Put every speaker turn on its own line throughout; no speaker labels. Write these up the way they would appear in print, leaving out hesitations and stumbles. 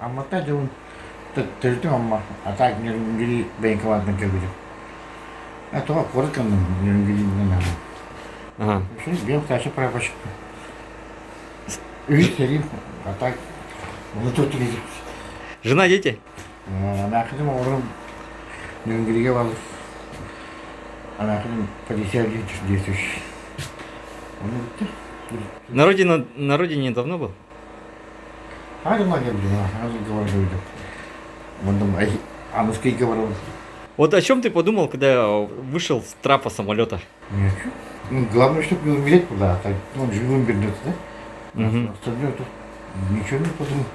Алматы он тірілдің амма, ата нерінгелі бәйін кавадын кіргізіп. Атуға қорыққанның нерінгелінің ағын.
Ага.
Şimdi benim karşı prapорщик. Үй серим, а так, bunu тут gidip.
Жена, дети?
Ана kızım oğlum nерінгеліге bağlı. Ана kızım полицейский действующий. Onu bitti.
На родине давно был?
Hadi ma geldi ya, hadi говорю. Ondan английский говорил.
Вот о чем ты подумал, когда вышел с трапа самолета?
Ничего. Ну, главное, чтобы не умереть туда, а так, он живым вернется, да?
Угу.
Остальное тут ничего не подумал.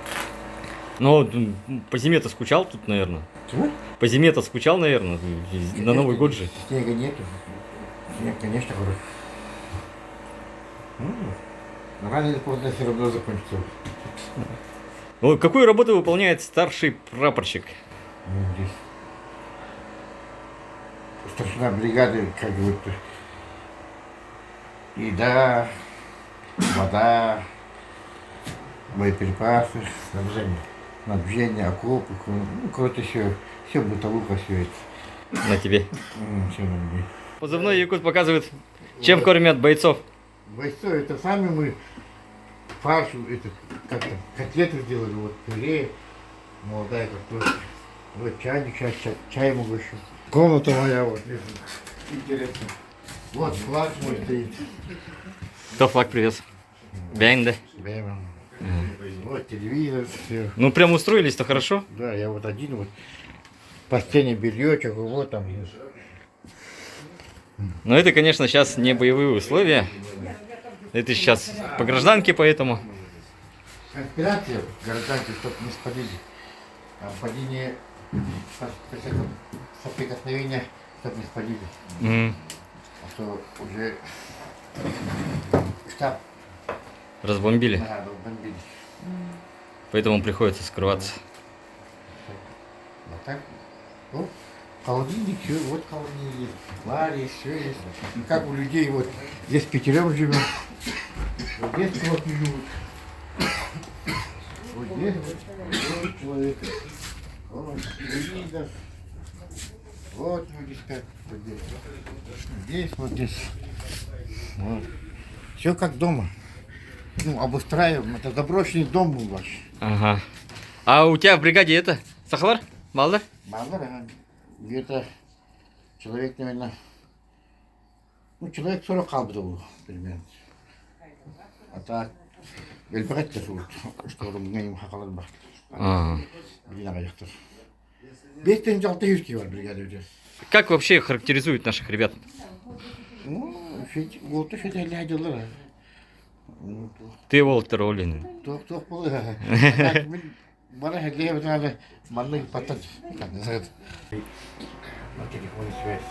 Ну, по зиме-то скучал тут, наверное.
Чего?
По зиме-то скучал, наверное, на Новый год же.
Снега нету. Снег, конечно, хороший. Ну, рано или поздно все равно закончится.
Ну, какую работу выполняет старший прапорщик?
Ну, здесь. Старшина бригады, как бы, еда, вода, боеприпасы, снабжение, окопы, ну, короче, все бытовуха, все это.
На тебе.
Все на мне.
Позывной Якут показывает, чем кормят бойцов.
Бойцов, это сами мы фарш, это, как там, котлеты сделали, вот пюре, молодая картошка. Вот чайник, сейчас чай могу еще. Комната моя, вот, интересно. Вот флаг мой стоит.
Кто флаг привез? Бянь, да?
Прямо. Вот телевизор, все.
Ну, прям устроились-то хорошо.
Да, я вот один вот. Постельное белье, вот там.
Но это, конечно, сейчас не боевые условия. Это сейчас по гражданке, поэтому.
Конспирация гражданки, чтобы не спалили. А падение соприкосновения, чтобы не спалили. А то уже штаб
Разбомбили.
бомбили.
Поэтому приходится скрываться.
Вот так. Ну, холодильник, все, вот холодильник есть. Ларри, все есть. И как у людей, вот здесь пятером живем. Вот здесь вот живут. Вот здесь вот человек. Вот телевизор. Вот люди спят. Вот здесь. Здесь, вот здесь. Вот. Все как дома. Ну, обустраиваем. Это заброшенный дом был ваш.
Ага. А у тебя в бригаде это? Сахалар? Малдар?
Малдар, где-то человек, наверное, ну, человек 40 был примерно. А так, белбрать-то живут, что у меня не хакалар бар.
Ага.
Блин, яхтар. 5-6 кило бригады идет.
Как вообще характеризуют наших ребят?
Ну, вот еще это лядило.
Ты Волтер Олин.
Тох было. Бара хедле надо манный патат. Как называется? На телефоне связь.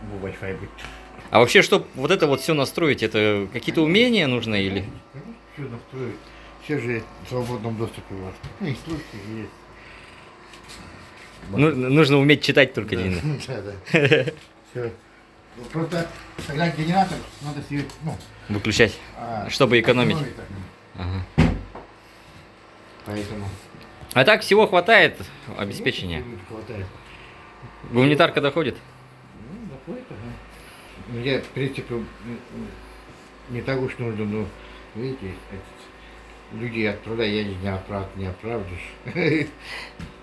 Bu Wi-Fi будет.
А вообще, чтобы вот это вот все настроить, это какие-то умения нужны или?
Все настроить. Все же в свободном доступе у вас. Ну, инструкции есть.
Ну, нужно уметь читать только
Да,
Дина.
да. Все. Просто тогда генератор надо себе, ну,
Выключать, чтобы экономить.
так.
Ага.
Поэтому.
А так всего хватает обеспечения.
Хватает.
Гуманитарка доходит?
Ну, доходит, ага. Мне, в принципе, не так уж нужно, но, видите, люди отправляют, я не оправдываешь.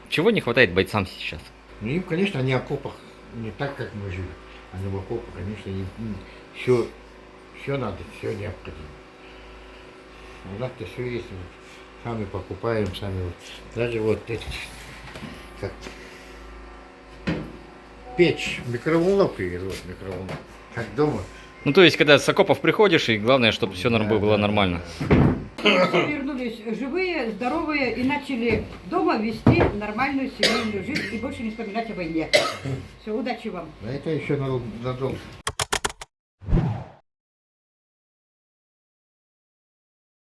Чего не хватает бойцам сейчас?
Ну, им, конечно, они в окопах, не так, как мы жили. Они в окопах, конечно, все надо, все необходимо. У нас-то все есть, сами покупаем, сами вот. Даже вот эти, как печь, микроволновка есть, вот микроволновка, как дома.
Ну, то есть, когда с окопов приходишь, и главное, чтобы все было нормально.
Вернулись живые, здоровые и начали дома вести нормальную семейную жизнь и больше не вспоминать о войне. Все, удачи вам.
А это еще надолго.